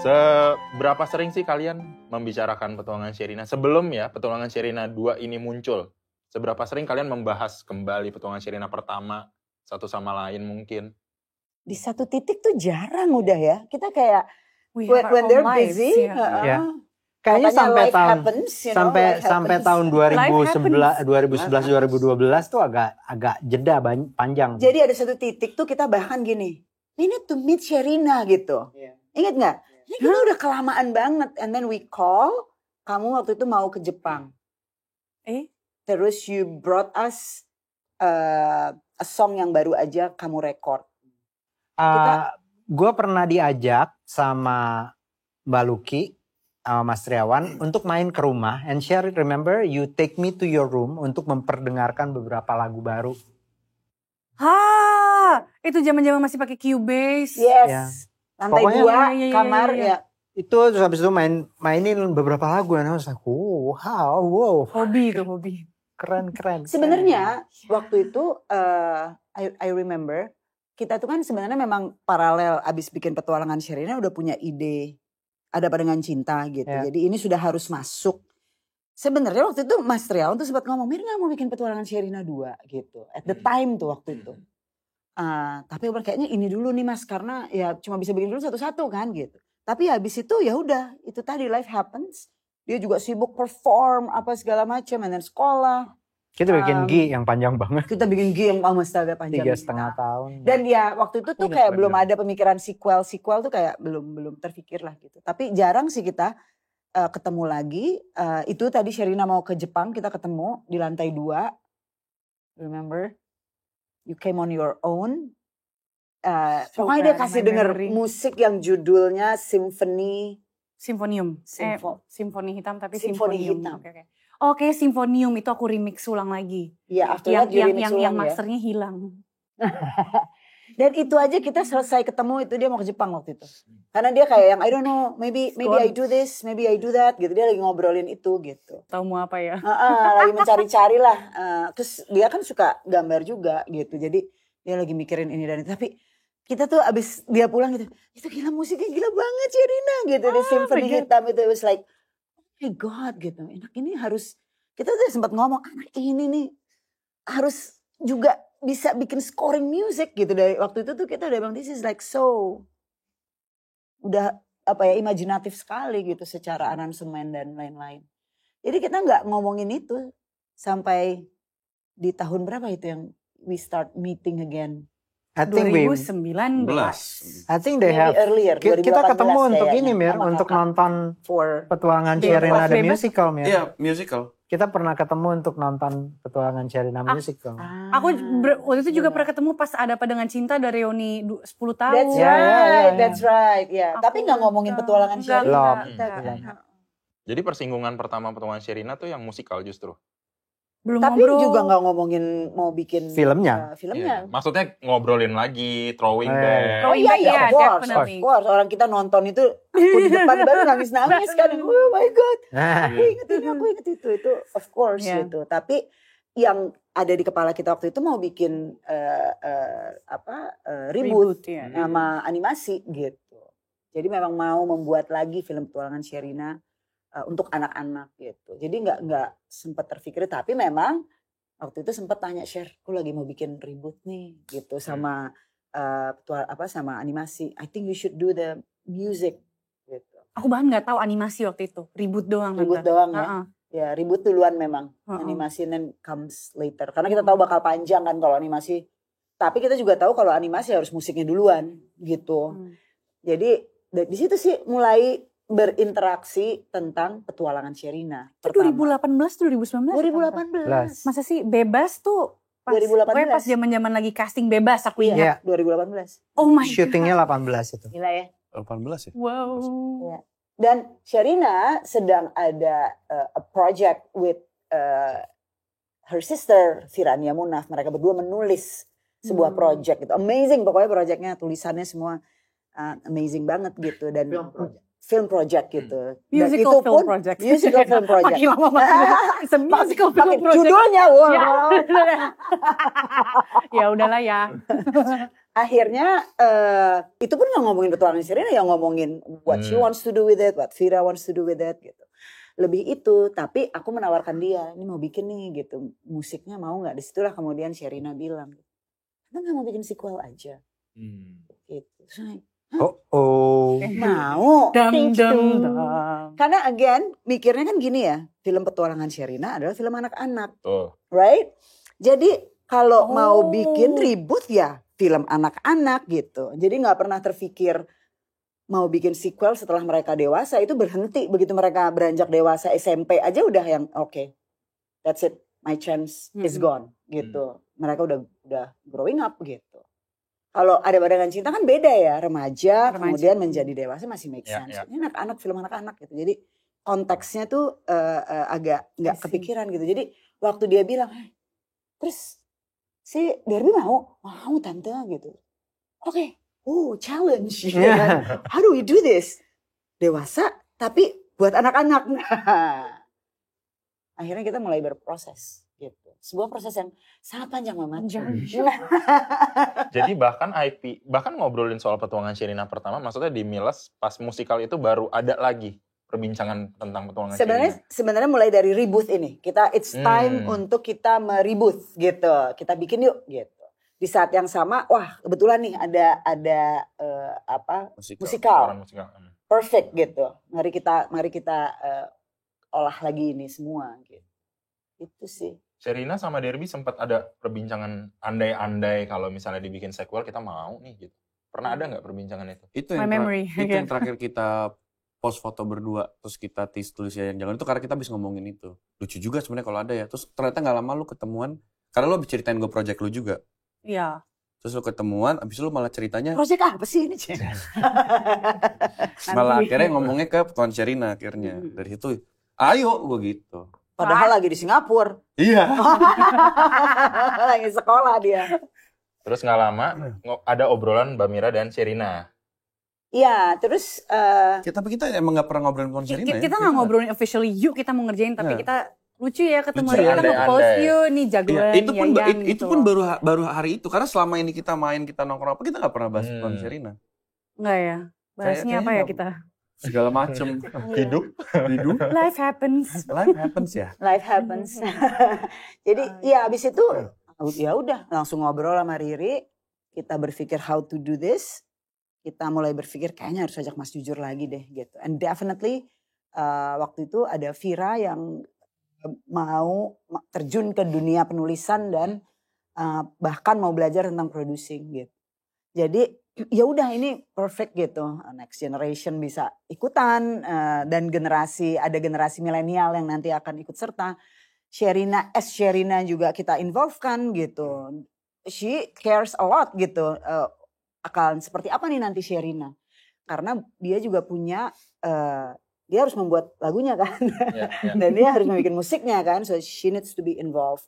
Seberapa sering sih kalian membicarakan Petualangan Sherina sebelum ya Petualangan Sherina 2 ini muncul? Seberapa sering kalian membahas kembali Petualangan Sherina pertama satu sama lain mungkin? Di satu titik tuh jarang udah ya. Kita kayak when they're busy, kayaknya sampai life tahun happens, sampai tahun 2011 2012 tuh agak jeda panjang. Jadi ada satu titik tuh kita bahkan gini, we need to meet Sherina gitu. Ingat nggak? Ini kita udah kelamaan banget. And then we call, kamu waktu itu mau ke Jepang. Terus you brought us a song yang baru aja kamu record. Gue pernah diajak sama Mbak Luki, Mas Triawan untuk main ke rumah. And Sher, remember you take me to your room untuk memperdengarkan beberapa lagu baru. Itu zaman-zaman masih pakai Cubase. Yes. Ya. Lantai Pokoknya, 2 kamar ya. Itu terus habis itu mainin beberapa lagu. And I was like, wow. Hobi. Keren. Sebenarnya waktu itu I remember kita tuh kan sebenarnya memang paralel abis bikin Petualangan Sherina udah punya ide Ada Apa Dengan Cinta gitu. Jadi ini sudah harus masuk. Sebenarnya waktu itu Mas Triawan tuh sempat ngomong, Mirna mau bikin Petualangan Sherina 2 gitu. At the time tuh waktu itu. Tapi kayaknya ini dulu nih Mas, karena ya cuma bisa bikin dulu satu-satu kan gitu. Tapi habis itu ya udah, itu tadi life happens. Dia juga sibuk perform apa segala macam, and then sekolah. Kita bikin G yang panjang banget. Kita bikin G yang astaga panjang. 3,5 tahun. Dan ya waktu itu tuh kayak belum ada pemikiran sequel tuh kayak belum terpikir lah gitu. Tapi jarang sih kita ketemu lagi. Itu tadi Sherina mau ke Jepang, kita ketemu di lantai 2. Remember? You came on your own. Pokoknya dia kasih denger musik yang judulnya Simfonium. Simfoni Hitam tapi Simfoni Simfonium. Hitam. Oke, Simfonium itu aku remix ulang lagi. Iya, yang masternya hilang. Dan itu aja kita selesai ketemu itu dia mau ke Jepang waktu itu. Karena dia kayak yang I don't know, maybe I do this, maybe I do that gitu. Dia lagi ngobrolin itu gitu. Tahu mau apa ya? Lagi mencari-cari lah. Terus dia kan suka gambar juga gitu. Jadi dia lagi mikirin ini dan itu. Tapi kita tuh abis dia pulang gitu, itu gila musiknya gila banget Sherina gitu. Di Simfoni Hitam itu, it was like, oh my God gitu. Enak ini harus, kita tuh sempat ngomong, anak ini nih harus juga bisa bikin scoring music gitu. Dari waktu itu tuh kita udah bilang, this is like so, udah imajinatif sekali gitu secara aransemen dan lain-lain. Jadi kita gak ngomongin itu sampai di tahun berapa itu yang we start meeting again. I think 2019. I think they have earlier, kita ketemu untuk ini Mir, untuk nonton Petualangan Sherina the Musical Mir. Iya, musical. Kita pernah ketemu untuk nonton Petualangan Sherina Musical. Aku waktu itu juga pernah ketemu pas Ada Apa Dengan Cinta dari reuni 10 tahun. That's right. Yeah. Tapi gak ngomongin Petualangan Sherina. Jadi persinggungan pertama Petualangan Sherina tuh yang musikal justru. Tapi juga gak ngomongin mau bikin filmnya. Yeah. Maksudnya ngobrolin lagi, throwing back. Of course. Orang kita nonton itu, aku di depan baru nangis-nangis kan. Oh my God. Aku inget itu. Itu of course gitu. Tapi yang ada di kepala kita waktu itu mau bikin reboot sama animasi gitu. Jadi memang mau membuat lagi film Petualangan Sherina. Untuk anak-anak gitu. Jadi nggak sempat terpikir, tapi memang waktu itu sempat tanya Sher, aku lagi mau bikin reboot nih gitu sama sama animasi. I think we should do the music gitu. Aku bahkan nggak tahu animasi waktu itu, reboot doang. Reboot doang ya. Ya reboot duluan memang. Animasi then comes later. Karena kita tahu bakal panjang kan kalau animasi. Tapi kita juga tahu kalau animasi harus musiknya duluan gitu. Jadi di situ sih mulai berinteraksi tentang Petualangan Sherina. Itu 2018 2019? 2018. Masa sih Bebas tuh pas 2018. Pas zaman-zaman lagi casting Bebas aku ingat. 2018. Oh my God. Syutingnya 18 itu. Gila ya. 18 ya? Wow. Ya. Dan Sherina sedang ada a project with her sister Firania Munaf. Mereka berdua menulis sebuah project gitu. Amazing pokoknya projectnya, tulisannya semua amazing banget gitu. Dan film project gitu. Musical film project. Musical film project. Makin lama musical film project. Judulnya Ya udahlah ya. akhirnya itu pun nggak ngomongin petualangan Sherina, yang ngomongin what she wants to do with it, what Vira wants to do with it gitu. Lebih itu, tapi aku menawarkan dia, ini mau bikin nih gitu, musiknya mau nggak? Disitulah kemudian Sherina bilang, kita nggak mau bikin sequel aja, gitu. So, mau? Dam Thank dam you. dam. Karena again, mikirnya kan gini ya, film petualangan Sherina adalah film anak-anak, Tuh. right? Jadi kalau mau bikin reboot ya film anak-anak gitu. Jadi nggak pernah terfikir mau bikin sequel setelah mereka dewasa, itu berhenti begitu mereka beranjak dewasa, SMP aja udah yang oke, that's it, my chance is gone gitu. Mereka udah growing up gitu. Kalau ada Badangan Cinta kan beda ya, remaja kemudian menjadi dewasa masih make sense. Ini anak-anak, film anak-anak gitu. Jadi konteksnya tuh agak nggak kepikiran gitu. Jadi waktu dia bilang, terus si Derby mau tante gitu. Oke. Challenge. How do we do this? Dewasa tapi buat anak-anak. Akhirnya kita mulai berproses gitu. Sebuah proses yang sangat panjang memacam. Jadi bahkan ngobrolin soal petualangan Sherina pertama, maksudnya di Miles pas musikal itu baru ada lagi perbincangan tentang petualangan Sherina. Sebenarnya mulai dari reboot ini. It's time untuk kita mereboot gitu. Kita bikin yuk gitu. Di saat yang sama, wah kebetulan nih ada musikal. Perfect gitu. Mari kita olah lagi ini semua gitu. Itu sih. Sherina sama Derby sempat ada perbincangan andai-andai kalau misalnya dibikin sequel kita mau nih gitu. Pernah ada nggak perbincangan itu? Itu yang yang terakhir kita post foto berdua, terus kita tulis ya jangan itu karena kita habis ngomongin itu. Lucu juga sebenarnya kalau ada ya. Terus ternyata nggak lama lu ketemuan, karena lu habis ceritain gue project lu juga. Iya. Terus lu ketemuan, abis lu malah ceritanya. Project apa sih ini? Malah akhirnya ngomongnya ke Tuan Sherina akhirnya. Dari situ, ayo gue gitu. Padahal lagi di Singapura. Iya. Lagi sekolah dia. Terus nggak lama ada obrolan Mbak Mira dan Sherina. Iya, terus kita emang nggak pernah ngobrolin Tuan Sherina ya. Kita nggak ngobrolin officially yuk kita mau ngerjain, tapi kita lucu ya ketemu Lucu, kita mau post yuk nih jagoan. Itu pun baru hari itu, karena selama ini kita main, kita nongkrong apa, kita nggak pernah bahas Tuan Sherina. Enggak ya? Bahasnya apa ya kita? Segala macem. Hidup. Life happens. Life happens ya. Life happens. Jadi ya abis itu ya udah langsung ngobrol sama Riri. Kita berpikir how to do this. Kita mulai berpikir kayaknya harus ajak Mas Jujur lagi deh gitu. And definitely waktu itu ada Vira yang mau terjun ke dunia penulisan dan bahkan mau belajar tentang producing gitu. Jadi ya udah ini perfect gitu, next generation bisa ikutan dan ada generasi milenial yang nanti akan ikut serta. Sherina juga kita involvekan gitu. She cares a lot gitu. Akan seperti apa nih nanti Sherina? Karena dia juga punya dia harus membuat lagunya kan, dan dia harus membuat musiknya kan, so she needs to be involved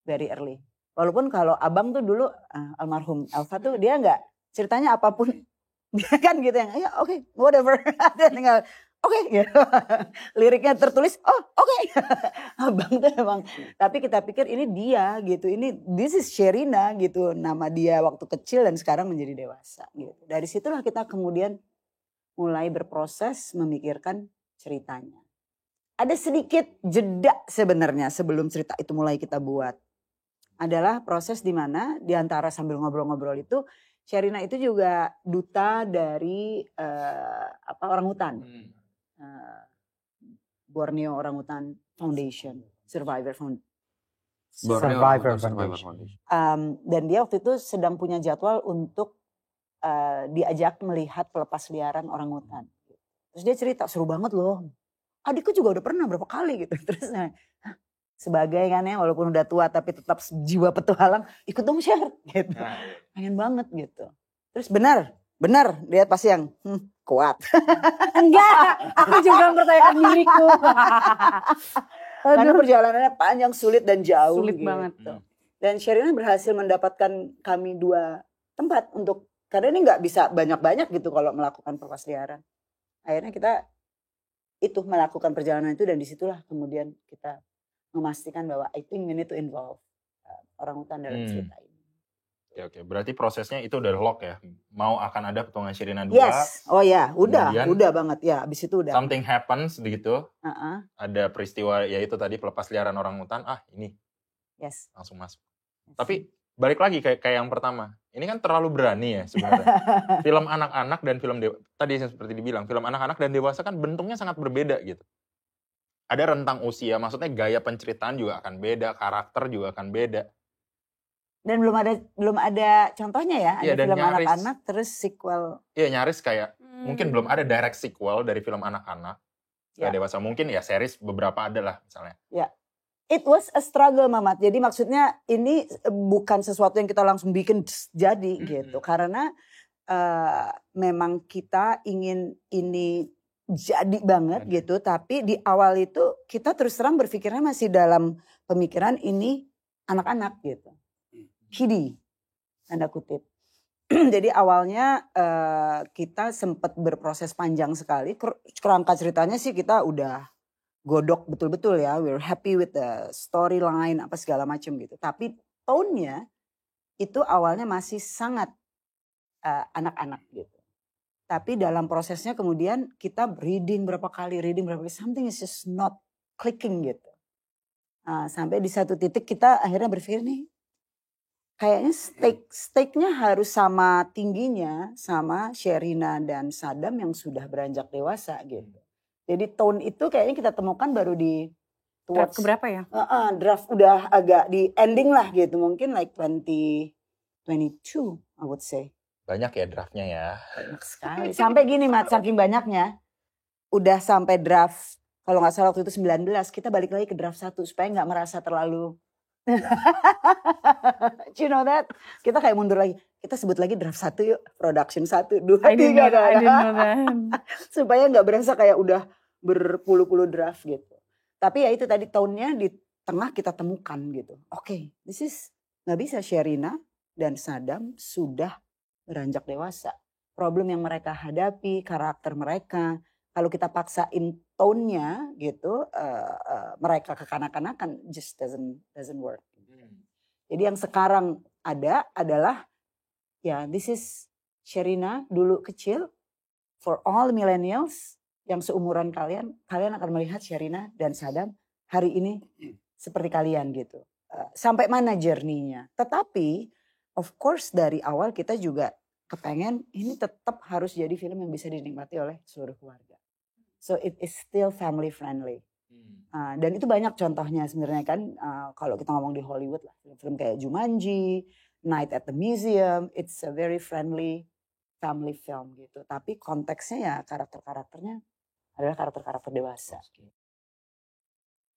very early. Walaupun kalau abang tuh dulu almarhum Elva tuh dia nggak ceritanya apapun dia kan gitu yang ya oke, whatever, dia tinggal oke, gitu. Liriknya tertulis oke. Abang tuh emang, tapi kita pikir ini dia gitu, this is Sherina gitu, nama dia waktu kecil dan sekarang menjadi dewasa gitu. Dari situlah kita kemudian mulai berproses memikirkan ceritanya. Ada sedikit jeda sebenarnya sebelum cerita itu mulai kita buat. Adalah proses di mana di antara sambil ngobrol-ngobrol itu Sherina itu juga duta dari orangutan. Borneo Orangutan Foundation, Survivor Foundation. Dan dia waktu itu sedang punya jadwal untuk diajak melihat pelepasliaran orangutan. Terus dia cerita seru banget loh. Adikku juga udah pernah berapa kali gitu. Terus sebagai kan ya walaupun udah tua tapi tetap jiwa petualang, ikut dong share gitu. Pengen banget gitu. Terus benar dia pasti yang kuat. Enggak, aku juga mempertanyakan diriku. Karena perjalanannya panjang, sulit dan jauh. Sulit gitu. banget. Dan Sherina berhasil mendapatkan kami 2 tempat untuk, karena ini nggak bisa banyak-banyak gitu kalau melakukan pelepasliaran. Akhirnya kita itu melakukan perjalanan itu dan disitulah kemudian kita memastikan bahwa I think we need to involve orangutan dalam cerita ini. Oke. Berarti prosesnya itu udah lock ya. Mau akan ada Petualangan Sherina 2. Yes, oh ya, Kemudian- udah banget ya. Abis itu udah. Something happens gitu. Uh-uh. Ada peristiwa yaitu tadi pelepas liaran orangutan. Ini Yes. langsung masuk. Tapi balik lagi kayak yang pertama. Ini kan terlalu berani ya sebenarnya. Film anak-anak dan film dewasa. Tadi seperti dibilang, film anak-anak dan dewasa kan bentuknya sangat berbeda gitu. Ada rentang usia, maksudnya gaya penceritaan juga akan beda, karakter juga akan beda. Dan belum ada contohnya ya, Iya, ada dan film nyaris. anak-anak terus sequel. Iya, nyaris kayak mungkin belum ada direct sequel dari film anak-anak ke Ya. dewasa. Mungkin ya series beberapa ada lah misalnya. It was a struggle, Mamat. Jadi maksudnya ini bukan sesuatu yang kita langsung bikin jadi gitu. Karena memang kita ingin ini jadi banget gitu. Tapi di awal itu kita terus terang berpikirnya masih dalam pemikiran ini anak-anak gitu. Kiddie, tanda kutip. Jadi awalnya kita sempat berproses panjang sekali. Kerangka ceritanya sih kita udah godok betul-betul ya. We're happy with the storyline apa segala macam gitu. Tapi tone-nya itu awalnya masih sangat anak-anak gitu. Tapi dalam prosesnya kemudian kita reading berapa kali, something is just not clicking gitu. Sampai di satu titik kita akhirnya berpikir nih, kayaknya stake-nya harus sama tingginya sama Sherina dan Saddam yang sudah beranjak dewasa gitu. Jadi tone itu kayaknya kita temukan baru di Draft keberapa ya? draft udah agak di ending lah gitu. Mungkin like 2022 I would say. Banyak ya draftnya ya. Banyak sekali. Sampai gini Mat, saking banyaknya. Udah sampai draft, kalau gak salah waktu itu 19, kita balik lagi ke draft 1 supaya gak merasa terlalu. You know that? Kita kayak mundur lagi. Kita sebut lagi draft 1 yuk. Production 1, 2, 3. I didn't know that. Supaya gak berasa kayak udah berpuluh-puluh draft gitu. Tapi ya itu tadi tone-nya di tengah kita temukan gitu. Oke, this is gak bisa Sherina dan Saddam sudah beranjak dewasa. Problem yang mereka hadapi, karakter mereka. Kalau kita paksain tone-nya gitu, mereka kekanak-kanakan just doesn't work. Jadi yang sekarang ada adalah ya this is Sherina dulu kecil. For all millennials yang seumuran kalian akan melihat Sherina dan Saddam hari ini seperti kalian gitu. Sampai mana journey-nya. Tetapi of course dari awal kita juga kepengen ini tetap harus jadi film yang bisa dinikmati oleh seluruh keluarga. So it is still family friendly. Dan itu banyak contohnya sebenarnya kan. Kalau kita ngomong di Hollywood lah, film kayak Jumanji, Night at the Museum, it's a very friendly family film gitu. Tapi konteksnya ya karakter-karakternya adalah karakter-karakter dewasa.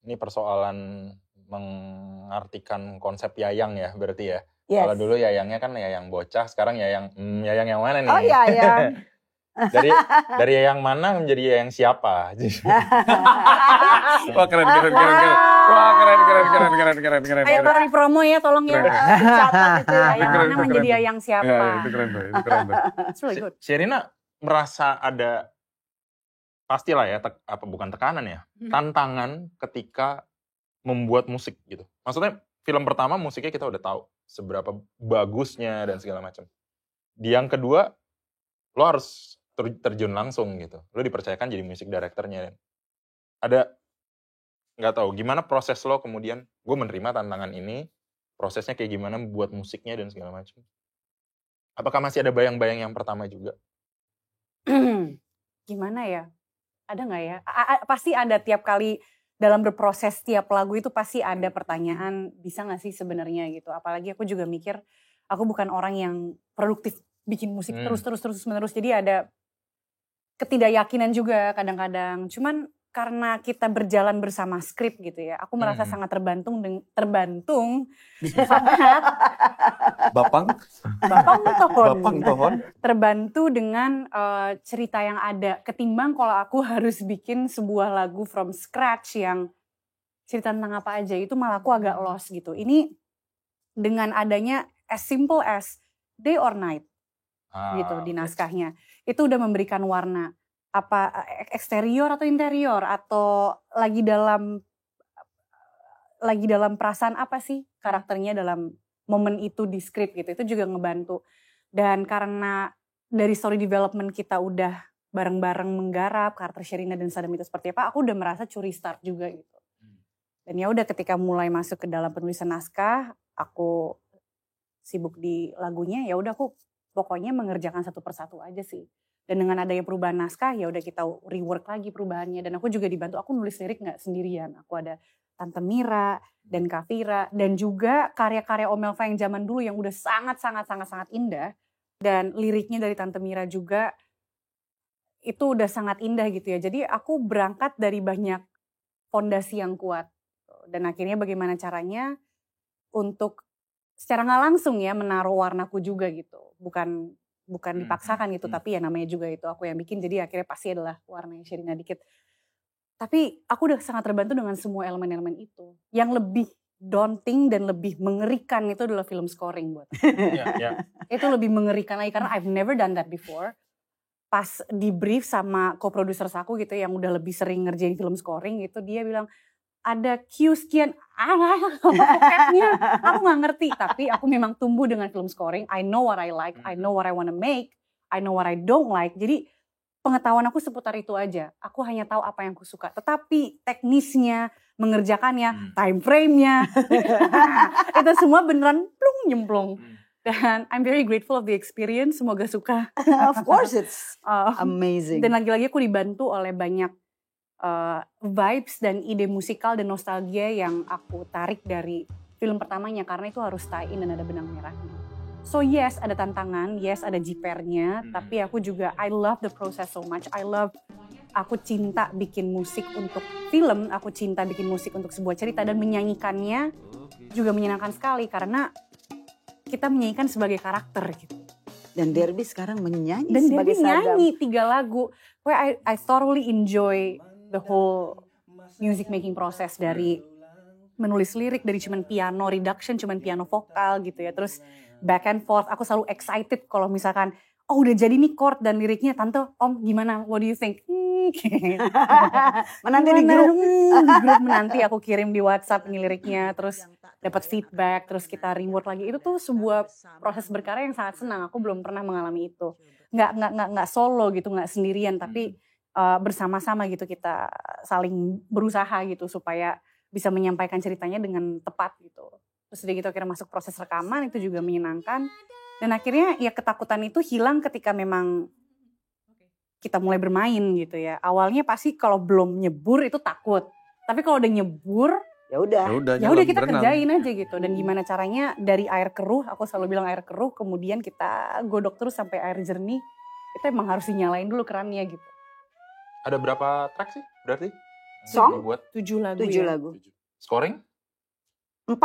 Ini persoalan mengartikan konsep yayang ya berarti ya. Yes. Kalau dulu yayangnya kan yayang bocah, sekarang yayang yang mana nih? Oh iya yang. Dari yayang mana menjadi yayang siapa? Wah keren. Wah keren. Ayo taruh di promo ya, tolong ya. Catat itu ya, yang Keren, mana keren. menjadi yang siapa. Ya, itu keren tuh. It's really good. Sherina merasa ada pastilah ya, bukan tekanan ya, tantangan ketika membuat musik gitu. Maksudnya film pertama musiknya kita udah tahu seberapa bagusnya dan segala macam. Di yang kedua lo harus terjun langsung gitu. Lo dipercayakan jadi music directornya. Ada nggak tahu gimana proses lo kemudian gue menerima tantangan ini, prosesnya kayak gimana buat musiknya dan segala macam. Apakah masih ada bayang-bayang yang pertama juga? Gimana ya? Ada nggak ya? Pasti ada tiap kali dalam berproses tiap lagu itu pasti ada pertanyaan, bisa gak sih sebenarnya gitu. Apalagi aku juga mikir, aku bukan orang yang produktif bikin musik terus menerus. Jadi ada ketidakyakinan juga kadang-kadang. Cuman karena kita berjalan bersama skrip gitu ya, aku merasa sangat terbantung sangat Bapang tohon. terbantu dengan cerita yang ada. Ketimbang kalau aku harus bikin sebuah lagu from scratch yang cerita tentang apa aja, itu malah aku agak lost gitu. Ini dengan adanya as simple as day or night gitu di naskahnya, itu udah memberikan warna. Apa eksterior atau interior atau lagi dalam perasaan apa sih karakternya dalam momen itu di skrip gitu. Itu juga ngebantu. Dan karena dari story development kita udah bareng-bareng menggarap karakter Sherina dan Sadam itu seperti apa, aku udah merasa curi start juga gitu. Dan ya udah ketika mulai masuk ke dalam penulisan naskah, aku sibuk di lagunya, ya udah aku pokoknya mengerjakan satu persatu aja sih. Dan dengan adanya perubahan naskah, ya udah kita rework lagi perubahannya. Dan aku juga dibantu, aku nulis lirik nggak sendirian. Aku ada Tante Mira dan Kavira dan juga karya-karya Om Elva yang zaman dulu yang udah sangat indah. Dan liriknya dari Tante Mira juga itu udah sangat indah gitu ya. Jadi aku berangkat dari banyak fondasi yang kuat. Dan akhirnya bagaimana caranya untuk secara nggak langsung ya menaruh warnaku juga gitu. Bukan dipaksakan gitu, tapi ya namanya juga itu aku yang bikin. Jadi akhirnya pasti adalah warnanya Sherina dikit. Tapi aku udah sangat terbantu dengan semua elemen-elemen itu. Yang lebih daunting dan lebih mengerikan itu adalah film scoring buat aku. Itu lebih mengerikan lagi karena I've never done that before. Pas di brief sama co-producer aku gitu yang udah lebih sering ngerjain film scoring gitu, dia bilang ada cue sekian, vocabnya aku gak ngerti. Tapi aku memang tumbuh dengan film scoring. I know what I like, I know what I wanna make, I know what I don't like. Jadi pengetahuan aku seputar itu aja. Aku hanya tahu apa yang aku suka. Tetapi teknisnya, mengerjakannya, time frame-nya, itu semua beneran plung nyemplung. Dan I'm very grateful of the experience, semoga suka. Of course it's amazing. Dan lagi-lagi aku dibantu oleh banyak vibes dan ide musikal dan nostalgia yang aku tarik dari film pertamanya. Karena itu harus tie-in dan ada benang merahnya. So yes, ada tantangan, yes ada jipernya, tapi aku juga, I love the process so much. Aku cinta bikin musik untuk film, aku cinta bikin musik untuk sebuah cerita dan menyanyikannya juga menyenangkan sekali karena kita menyanyikan sebagai karakter gitu. Dan Derby sekarang menyanyi dan sebagai Derby Sadam. nyanyi 3 lagu. Where I thoroughly enjoy the whole music making process dari menulis lirik dari cuman piano reduction, cuman piano vokal gitu ya. Terus back and forth, aku selalu excited kalau misalkan oh udah jadi nih chord dan liriknya, tante om gimana, what do you think? Menanti di grup. Menanti aku kirim di WhatsApp ini liriknya, terus dapat feedback, terus kita rework lagi. Itu tuh sebuah proses berkarya yang sangat senang. Aku belum pernah mengalami itu. Nggak solo gitu, nggak sendirian, tapi bersama-sama gitu kita saling berusaha gitu supaya bisa menyampaikan ceritanya dengan tepat gitu. Terus udah gitu akhirnya masuk proses rekaman, itu juga menyenangkan. Dan akhirnya ya ketakutan itu hilang ketika memang kita mulai bermain gitu ya. Awalnya pasti kalau belum nyebur itu takut. Tapi kalau udah nyebur, ya udah kita kerjain aja gitu. Dan gimana caranya dari air keruh, aku selalu bilang air keruh, kemudian kita godok terus sampai air jernih. Itu emang harus dinyalain dulu kerannya gitu. Ada berapa track sih berarti? Song? Buat 7 lagu 7 ya. lagu. scoring? 40.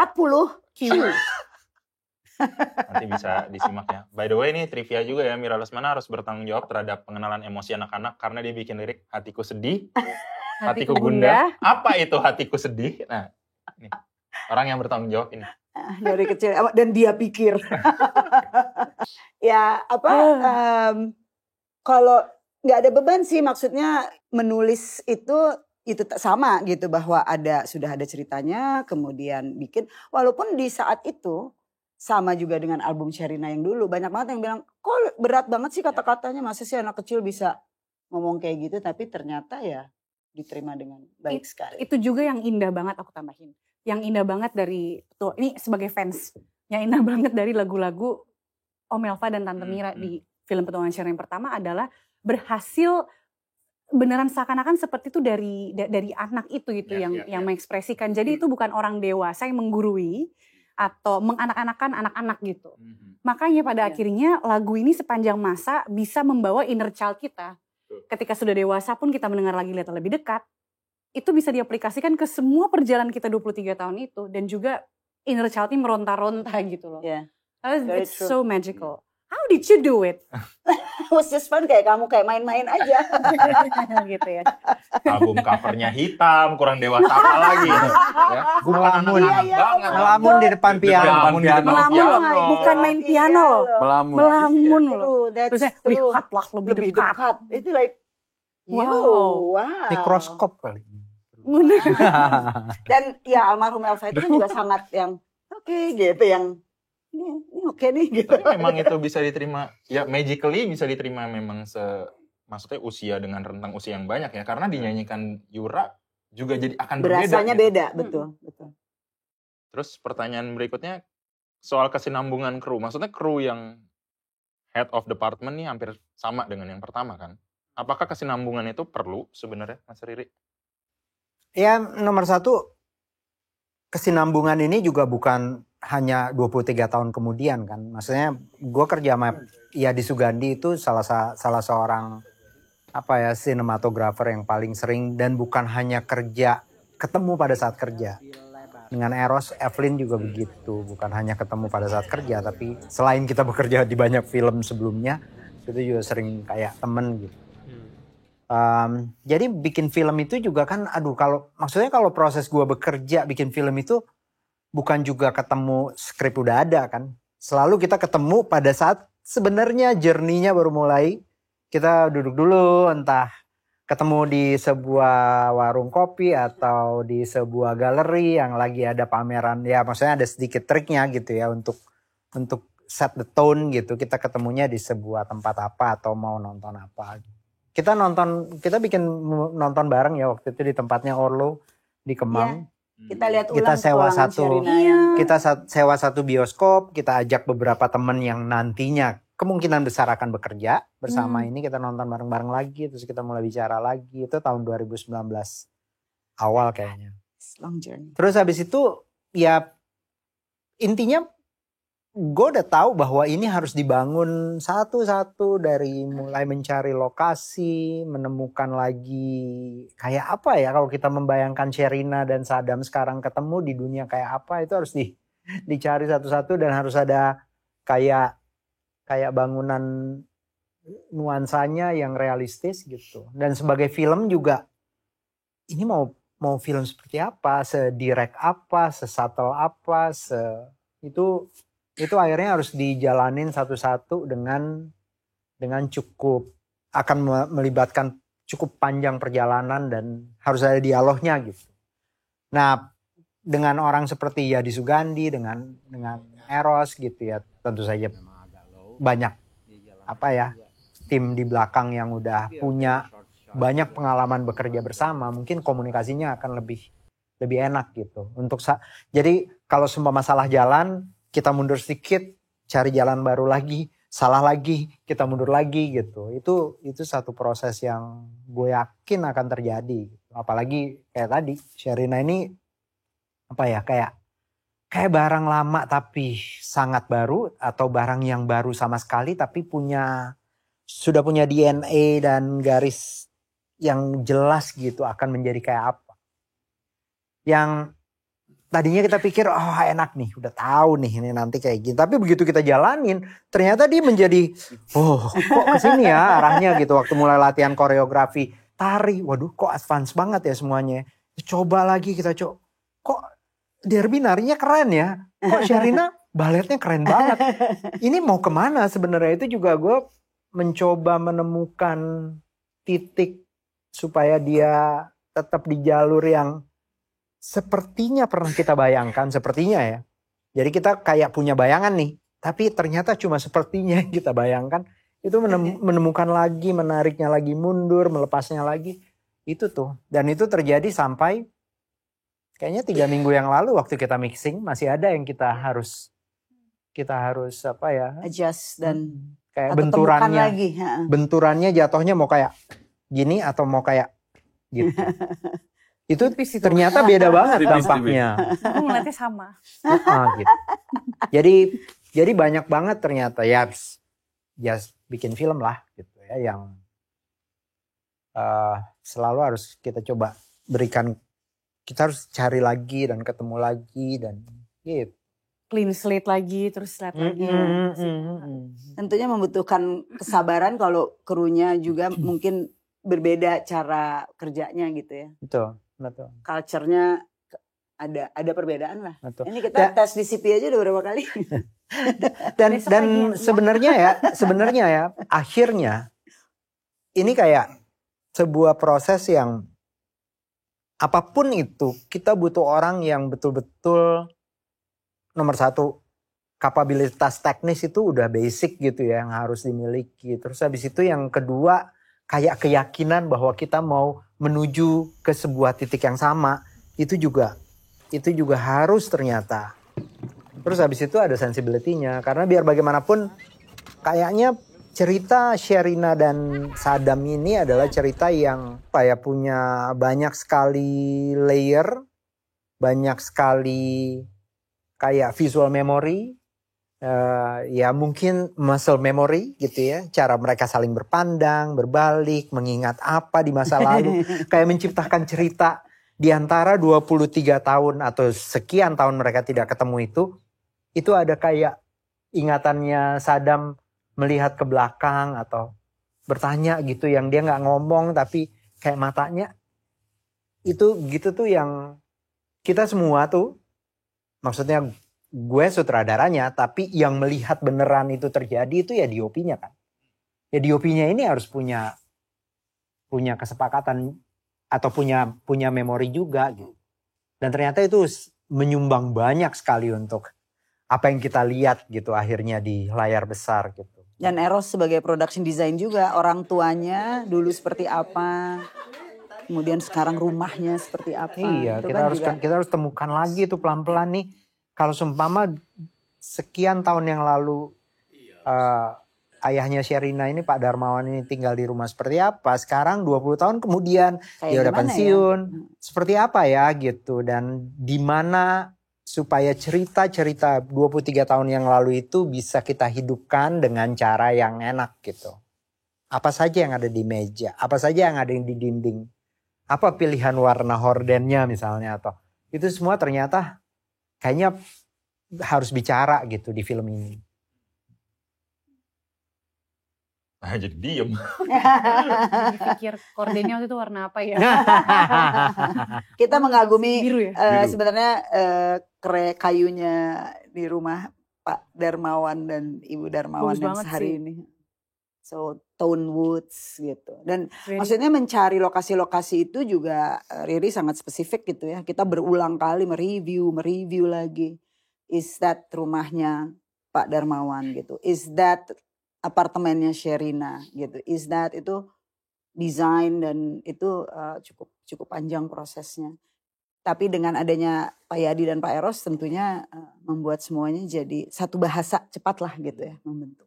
Nanti bisa disimak ya. By the way ini trivia juga ya, Mira Lesmana harus bertanggung jawab terhadap pengenalan emosi anak-anak karena dia bikin lirik hatiku sedih, hatiku gundah. Apa itu hatiku sedih? Nah, ini orang yang bertanggung jawab ini. Dari kecil dan dia pikir. Ya kalau nggak ada beban sih, maksudnya menulis itu sama gitu, bahwa sudah ada ceritanya kemudian bikin, walaupun di saat itu sama juga dengan album Sherina yang dulu banyak banget yang bilang kok berat banget sih kata-katanya, masa sih anak kecil bisa ngomong kayak gitu, tapi ternyata ya diterima dengan baik sekali. Itu juga yang indah banget, aku tambahin yang indah banget dari tuh, ini sebagai fans yang indah banget dari lagu-lagu Om Elva dan Tante Mira di film Petualangan Sherina yang pertama adalah berhasil beneran seakan-akan seperti itu dari anak itu gitu yang mengekspresikan. Jadi itu bukan orang dewasa yang menggurui atau menganak-anakan anak-anak gitu. Makanya pada akhirnya lagu ini sepanjang masa bisa membawa inner child kita. Ketika sudah dewasa pun kita mendengar lagi lihat lebih dekat, itu bisa diaplikasikan ke semua perjalanan kita 23 tahun itu. Dan juga inner child ini meronta-ronta gitu loh. It's so magical. How did you do it? Was just fun, kayak kamu kayak main-main aja. Gitu ya. Album covernya hitam, kurang dewasa apa lagi. Ya, melamun di depan piano. Melamun, bukan main piano loh. Melamun loh. Terus lihat lah lebih dekat. Itu like wow. Mikroskop kali. Dan ya almarhum Elva itu kan juga sangat yang oke gitu, yang ini oke nih gitu. Tapi memang itu bisa diterima, ya magically bisa diterima memang maksudnya usia dengan rentang usia yang banyak ya. Karena dinyanyikan Yura juga jadi akan berbeda. Berasanya gitu. beda, betul. Terus pertanyaan berikutnya soal kesinambungan kru. Maksudnya kru yang head of department nih hampir sama dengan yang pertama kan. Apakah kesinambungan itu perlu sebenarnya Mas Riri? Ya nomor satu, kesinambungan ini juga bukan hanya 23 tahun kemudian kan. Maksudnya gue kerja sama Yadi Sugandi itu salah seorang sinematografer yang paling sering, dan bukan hanya kerja ketemu pada saat kerja. Dengan Eros, Evelyn juga begitu, bukan hanya ketemu pada saat kerja, tapi selain kita bekerja di banyak film sebelumnya, itu juga sering kayak temen gitu. Jadi bikin film itu juga kan, maksudnya kalau proses gue bekerja bikin film itu bukan juga ketemu skrip udah ada kan. Selalu kita ketemu pada saat sebenarnya journey-nya baru mulai. Kita duduk dulu, entah ketemu di sebuah warung kopi atau di sebuah galeri yang lagi ada pameran. Ya maksudnya ada sedikit triknya gitu ya untuk set the tone gitu. Kita ketemunya di sebuah tempat apa atau mau nonton apa. Kita bikin nonton bareng ya waktu itu di tempatnya Orlo di Kemang. Kita lihat ulang Kita sewa Sherina sewa satu bioskop, kita ajak beberapa teman yang nantinya kemungkinan besar akan bekerja bersama ini, kita nonton bareng-bareng lagi, terus kita mulai bicara lagi. Itu tahun 2019 awal kayaknya. Long journey. Terus habis itu ya intinya gue udah tahu bahwa ini harus dibangun satu-satu, dari mulai mencari lokasi, menemukan lagi kayak apa ya kalau kita membayangkan Sherina dan Sadam sekarang ketemu di dunia kayak apa, itu harus dicari satu-satu, dan harus ada kayak bangunan nuansanya yang realistis gitu. Dan sebagai film juga ini mau film seperti apa, sedirect apa, sesubtle apa, itu akhirnya harus dijalanin satu-satu dengan cukup, akan melibatkan cukup panjang perjalanan dan harus ada dialognya gitu. Nah, dengan orang seperti Yadi Sugandi, dengan Eros gitu ya, tentu saja banyak tim di belakang yang udah punya banyak pengalaman bekerja bersama, mungkin komunikasinya akan lebih enak gitu. Jadi kalau semua masalah jalan, kita mundur sedikit, cari jalan baru lagi, salah lagi, kita mundur lagi gitu. Itu satu proses yang gue yakin akan terjadi. Apalagi kayak tadi, Sherina ini kayak barang lama tapi sangat baru, atau barang yang baru sama sekali tapi sudah punya DNA dan garis yang jelas gitu akan menjadi kayak apa. Yang tadinya kita pikir enak nih, udah tahu nih ini nanti kayak gini. Tapi begitu kita jalanin, ternyata dia menjadi kok kesini ya arahnya gitu. Waktu mulai latihan koreografi, tari, waduh kok advance banget ya semuanya. Coba lagi kita kok Derby narinya keren ya. Kok Sherina baletnya keren banget. Ini mau kemana sebenarnya, itu juga gue mencoba menemukan titik supaya dia tetap di jalur yang sepertinya pernah kita bayangkan, sepertinya ya. Jadi kita kayak punya bayangan nih, tapi ternyata cuma sepertinya yang kita bayangkan. Itu menemukan lagi, menariknya lagi mundur, melepasnya lagi. Itu tuh. Dan itu terjadi sampai kayaknya 3 minggu yang lalu waktu kita mixing, masih ada yang kita harus adjust dan kayak benturannya lagi. Benturannya jatuhnya mau kayak gini atau mau kayak gitu. Itu ternyata beda banget dampaknya. Aku ngeliatnya sama. Gitu. Jadi banyak banget ternyata ya bikin film lah gitu ya, yang selalu harus kita coba berikan, kita harus cari lagi dan ketemu lagi dan gitu. Clean slate lagi, terus slate lagi. Tentunya membutuhkan kesabaran kalau krunya juga mungkin berbeda cara kerjanya gitu ya. Betul. Culture-nya ada perbedaan lah. Betul. Ini kita tes di CP aja udah berapa kali. dan sebenarnya ya akhirnya ini kayak sebuah proses yang apapun itu, kita butuh orang yang betul-betul nomor satu kapabilitas teknis itu udah basic gitu ya yang harus dimiliki. Terus habis itu yang kedua kayak keyakinan bahwa kita mau menuju ke sebuah titik yang sama itu juga harus ternyata. Terus habis itu ada sensibility-nya karena biar bagaimanapun kayaknya cerita Sherina dan Saddam ini adalah cerita yang punya banyak sekali layer, banyak sekali kayak visual memory. Ya mungkin muscle memory gitu ya, cara mereka saling berpandang, berbalik, mengingat apa di masa lalu, kayak menciptakan cerita di antara 23 tahun atau sekian tahun mereka tidak ketemu itu ada kayak ingatannya Saddam melihat ke belakang atau bertanya gitu yang dia nggak ngomong tapi kayak matanya itu gitu tuh yang kita semua tuh maksudnya gue sutradaranya, tapi yang melihat beneran itu terjadi itu ya DOP-nya kan. Ya DOP-nya ini harus punya kesepakatan atau punya memori juga gitu. Dan ternyata itu menyumbang banyak sekali untuk apa yang kita lihat gitu akhirnya di layar besar gitu. Dan Eros sebagai production design juga, orang tuanya dulu seperti apa, kemudian sekarang rumahnya seperti apa. Iya, itu kita harus temukan lagi tuh pelan-pelan nih. Kalau seumpama sekian tahun yang lalu ayahnya Sherina ini Pak Darmawan ini tinggal di rumah seperti apa. Sekarang 20 tahun kemudian dia udah pensiun. Ya? Seperti apa ya gitu. Dan di mana supaya cerita-cerita 23 tahun yang lalu itu bisa kita hidupkan dengan cara yang enak gitu. Apa saja yang ada di meja. Apa saja yang ada di dinding. Apa pilihan warna hordennya misalnya. Atau itu semua ternyata kayaknya harus bicara gitu di film ini. Nah, jadi diem. Pikir kordennya waktu itu warna apa ya? Kita mengagumi biru ya? Biru. Sebenarnya kayunya di rumah Pak Darmawan dan Ibu Darmawan Bagus yang banget sehari sih. ini. So tone woods gitu. Dan Very- maksudnya mencari lokasi-lokasi itu juga Riri sangat spesifik gitu ya. Kita berulang kali mereview lagi. Is that rumahnya Pak Darmawan gitu. Is that apartemennya Sherina gitu. Is that itu desain dan itu cukup panjang prosesnya. Tapi dengan adanya Pak Yadi dan Pak Eros tentunya membuat semuanya jadi satu bahasa cepat lah gitu ya membentuk.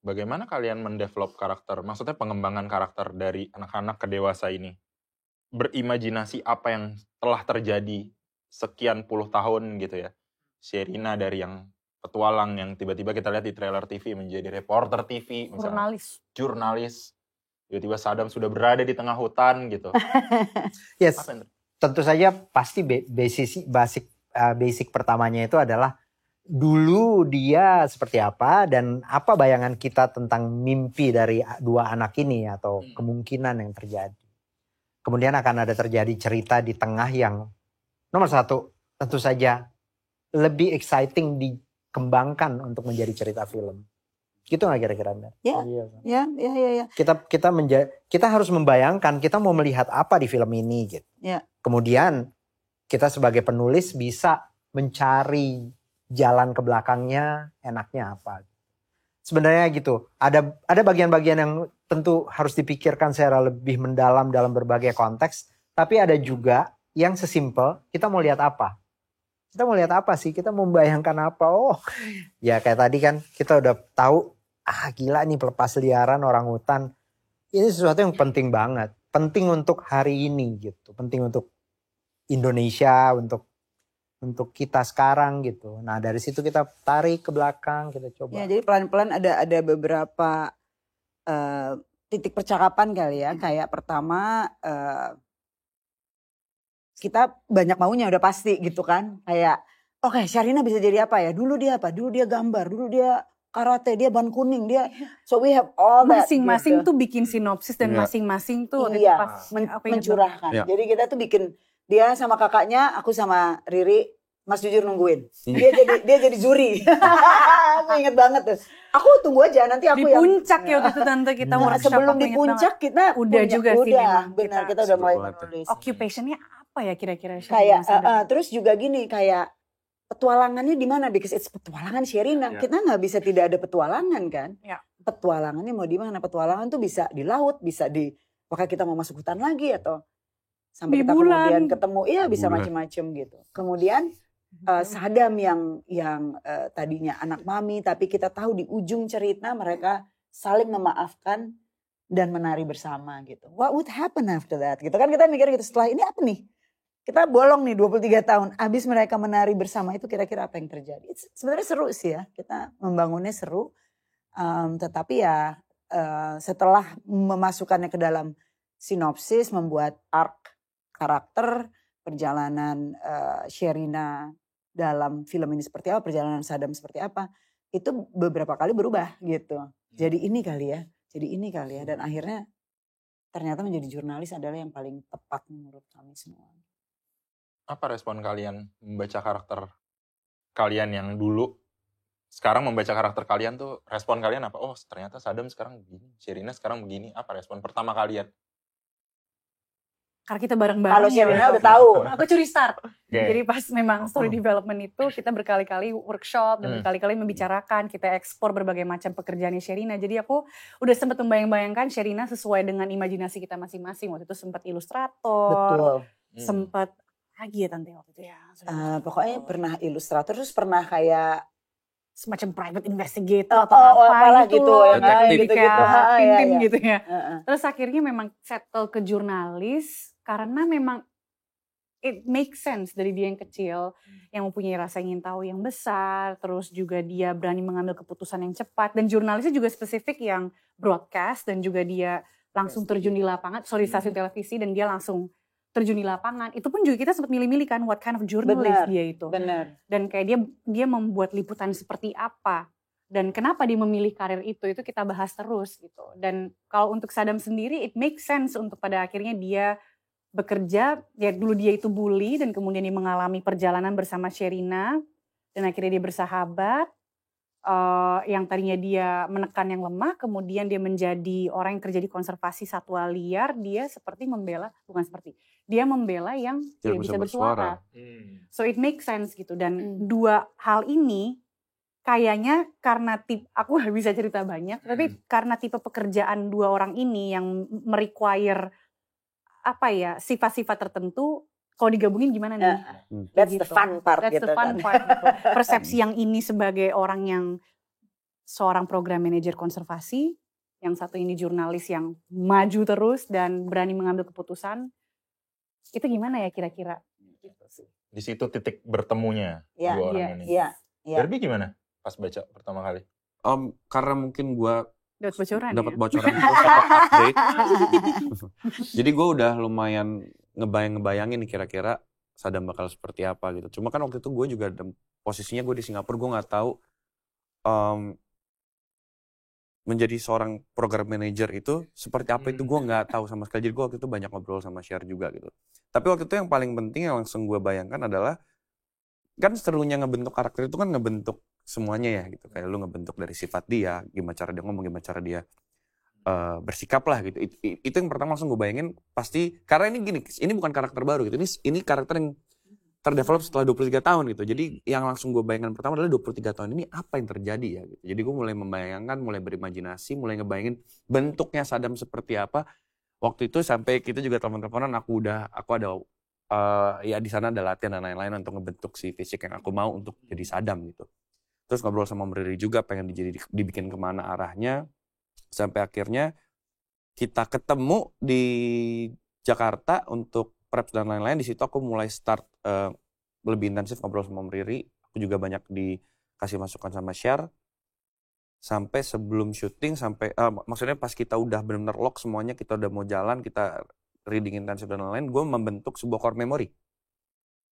Bagaimana kalian mendevelop karakter? Maksudnya pengembangan karakter dari anak-anak ke dewasa ini? Berimajinasi apa yang telah terjadi sekian puluh tahun gitu ya. Sherina dari yang petualang yang tiba-tiba kita lihat di trailer TV menjadi reporter TV misalnya. Jurnalis. Tiba-tiba Saddam sudah berada di tengah hutan gitu. Yes. Apa yang Tentu saja pasti basic pertamanya itu adalah dulu dia seperti apa dan apa bayangan kita tentang mimpi dari dua anak ini atau kemungkinan yang terjadi. Kemudian akan ada terjadi cerita di tengah yang nomor satu tentu saja lebih exciting dikembangkan untuk menjadi cerita film. Gitu nggak kira-kira? Ya. Kita harus membayangkan kita mau melihat apa di film ini gitu. Ya. Kemudian kita sebagai penulis bisa mencari jalan ke belakangnya enaknya apa. Sebenarnya gitu. Ada bagian-bagian yang tentu harus dipikirkan secara lebih mendalam dalam berbagai konteks, tapi ada juga yang sesimpel kita mau lihat apa. Kita mau lihat apa sih? Kita mau membayangkan apa? Oh, ya kayak tadi kan kita udah tahu gila nih pelepas liaran orang hutan. Ini sesuatu yang penting banget. Penting untuk hari ini gitu. Penting untuk Indonesia, untuk kita sekarang gitu. Nah dari situ kita tarik ke belakang, kita coba. Ya, jadi pelan-pelan ada beberapa titik percakapan kali ya. Kayak pertama kita banyak maunya udah pasti gitu kan. Kayak oke, Sherina bisa jadi apa ya? Dulu dia apa? Dulu dia gambar, dulu dia karate, dia ban kuning, dia so we have all that. Masing-masing gitu. tuh bikin sinopsis dan masing-masing tuh iya, pas mencurahkan. Ya. Jadi kita tuh bikin dia sama kakaknya, aku sama Riri, Mas jujur nungguin. Dia jadi juri. Aku inget banget tuh. Aku tunggu aja nanti aku di puncak ya waktu itu tante kita workshop. sebelum aku di inget puncak banget. kita Udah juga sih memang benar kita kita udah mulai seru banget. menulis. Occupationnya apa ya kira-kira? Kayak terus juga gini kayak petualangannya di mana? Because it's petualangan Sherina. Ya. Kita nggak bisa tidak ada petualangan kan? Ya. Petualangannya mau di mana? Petualangan tuh bisa di laut, bisa di apakah kita mau masuk hutan lagi atau sampai Di kita bulan. kemudian ketemu, iya bisa Bulan. macam-macam gitu. Kemudian Sadam yang tadinya anak mami, tapi kita tahu di ujung cerita mereka saling memaafkan dan menari bersama gitu. What would happen after that? Gitu kan kita mikir gitu, setelah ini apa nih? Kita bolong nih 23 tahun, abis mereka menari bersama itu kira-kira apa yang terjadi? Sebenarnya seru sih ya, kita membangunnya seru. Tetapi ya setelah memasukkannya ke dalam sinopsis, membuat arc karakter, perjalanan Sherina dalam film ini seperti apa, perjalanan Sadam seperti apa, itu beberapa kali berubah gitu. Jadi ini kali ya, dan akhirnya ternyata menjadi jurnalis adalah yang paling tepat menurut kami semua. Apa respon kalian membaca karakter kalian yang dulu, sekarang membaca karakter kalian tuh, respon kalian apa? Oh ternyata Sadam sekarang begini, Sherina sekarang begini. Apa respon pertama kalian? Karena kita bareng-bareng. Kalau Sherina ya. udah tahu. Aku curi start. Oke. Jadi pas memang story development itu kita berkali-kali workshop dan berkali-kali membicarakan, kita ekspor berbagai macam pekerjaannya Sherina. Jadi aku udah sempat membayang-bayangkan Sherina sesuai dengan imajinasi kita masing-masing. Waktu itu sempat ilustrator, Betul. sempat lagi ya tante waktu itu ya. Pokoknya pernah ilustrator, terus pernah kayak Semacam private investigator atau apalah apa gitu, loh. yang lain Jadi gitu-gitu. kayak tim-tim Iya. gitu ya. Terus akhirnya memang settle ke jurnalis karena memang it makes sense dari dia yang kecil yang mempunyai rasa ingin tahu yang besar, terus juga dia berani mengambil keputusan yang cepat, dan jurnalisnya juga spesifik yang broadcast dan juga dia langsung terjun di lapangan, stasiun televisi, dan dia langsung terjun di lapangan. Itu pun juga kita sempat milih-milih kan what kind of journalist dia itu. Benar. Dan kayak dia membuat liputan seperti apa dan kenapa dia memilih karir itu kita bahas terus gitu. Dan kalau untuk Sadam sendiri it makes sense untuk pada akhirnya dia bekerja, ya dulu dia itu bully dan kemudian dia mengalami perjalanan bersama Sherina dan akhirnya dia bersahabat. Yang tadinya dia menekan yang lemah, kemudian dia menjadi orang yang kerja di konservasi satwa liar, dia dia membela yang tidak bisa bersuara. So it makes sense gitu. Dan dua hal ini kayaknya karena aku gak bisa cerita banyak, tapi karena tipe pekerjaan dua orang ini yang merequire sifat-sifat tertentu, kalau digabungin gimana nih? That's the fun part That's gitu the fun kan. part gitu. Persepsi yang ini sebagai orang yang seorang program manajer konservasi, yang satu ini jurnalis yang maju terus dan berani mengambil keputusan, itu gimana ya kira-kira? Di situ titik bertemunya Iya, dua orang ini. Iya. Derby gimana pas baca pertama kali? Karena mungkin gue Dapat bocoran dapat ya? bocoran terus atau update. Jadi gue udah lumayan ngebayangin nih kira-kira Sadam bakal seperti apa gitu. Cuma kan waktu itu gue juga posisinya gue di Singapura, gue nggak tahu menjadi seorang program manager itu seperti apa, itu gue nggak tahu sama sekali. Jadi gue waktu itu banyak ngobrol sama Share juga gitu. Tapi waktu itu yang paling penting yang langsung gue bayangkan adalah, kan serunya ngebentuk karakter itu kan ngebentuk semuanya ya gitu. Kayak lu ngebentuk dari sifat dia, gimana cara dia ngomong, gimana cara dia bersikap lah gitu. Itu yang pertama langsung gue bayangin pasti, karena ini gini, ini bukan karakter baru gitu. Ini karakter yang terdevelop setelah 23 tahun gitu. Jadi yang langsung gue bayangkan pertama adalah 23 tahun ini apa yang terjadi ya gitu. Jadi gue mulai membayangkan, mulai berimajinasi, mulai ngebayangin bentuknya Sadam seperti apa. Waktu itu sampai kita juga telepon-teleponan, aku ada ya di sana ada latihan dan lain-lain untuk ngebentuk si fisik yang aku mau untuk jadi Sadam gitu. Terus ngobrol sama Riri juga pengen dibikin kemana arahnya. Sampai akhirnya kita ketemu di Jakarta untuk preps dan lain-lain. Di situ aku mulai start lebih intensif ngobrol sama Riri. Aku juga banyak dikasih masukan sama Share. Sampai sebelum syuting, maksudnya pas kita udah benar-benar lock semuanya, kita udah mau jalan, kita reading intensif dan lain-lain, gue membentuk sebuah core memory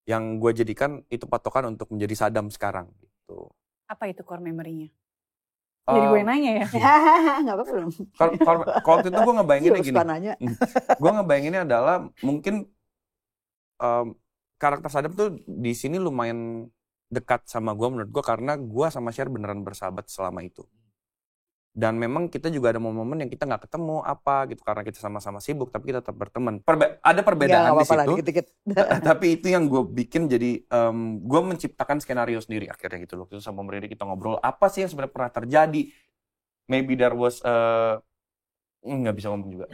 yang gue jadikan itu patokan untuk menjadi Sadam sekarang gitu. Apa itu core memory-nya? Jadi gue nanya ya. Nggak apa-apa dong. Kalau waktu itu gue ngebayanginnya Iya, gini. suka nanya. Gue ngebayanginnya adalah mungkin karakter Sadam tuh di sini lumayan dekat sama gue menurut gue, karena gue sama Share beneran bersahabat selama itu. Dan memang kita juga ada momen-momen yang kita nggak ketemu apa gitu karena kita sama-sama sibuk tapi kita tetap berteman. Ada perbedaan di situ. Dikit-dikit. Tapi itu yang gue bikin jadi gue menciptakan skenario sendiri akhirnya gitu loh. Itu sama Riri kita ngobrol apa sih yang sebenarnya pernah terjadi. Maybe there was nggak bisa ngomong juga.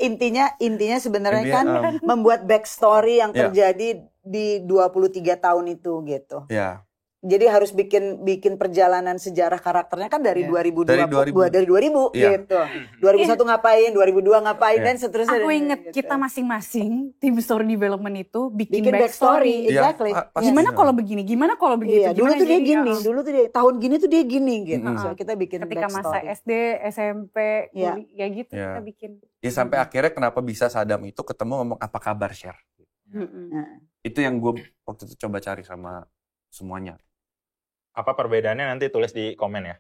intinya sebenarnya kan membuat backstory yang terjadi di 23 tahun itu gitu. Ya. Jadi harus bikin perjalanan sejarah karakternya kan dari 2020 dari 2000 gitu. 2001 ngapain, 2002 ngapain dan seterusnya. Aku inget gitu. kita masing-masing tim story development itu bikin backstory. Exactly. Gimana kalau begini? Gimana kalau begitu? Iya, dulu tuh dia gini, dulu tuh dia tahun gini tuh dia gini gitu. So, kita bikin ketika backstory. masa SD, SMP, ya gitu kita bikin. Ya sampai akhirnya kenapa bisa Sadam itu ketemu ngomong apa kabar share. Itu yang gue waktu itu coba cari sama semuanya. Apa perbedaannya nanti tulis di komen ya.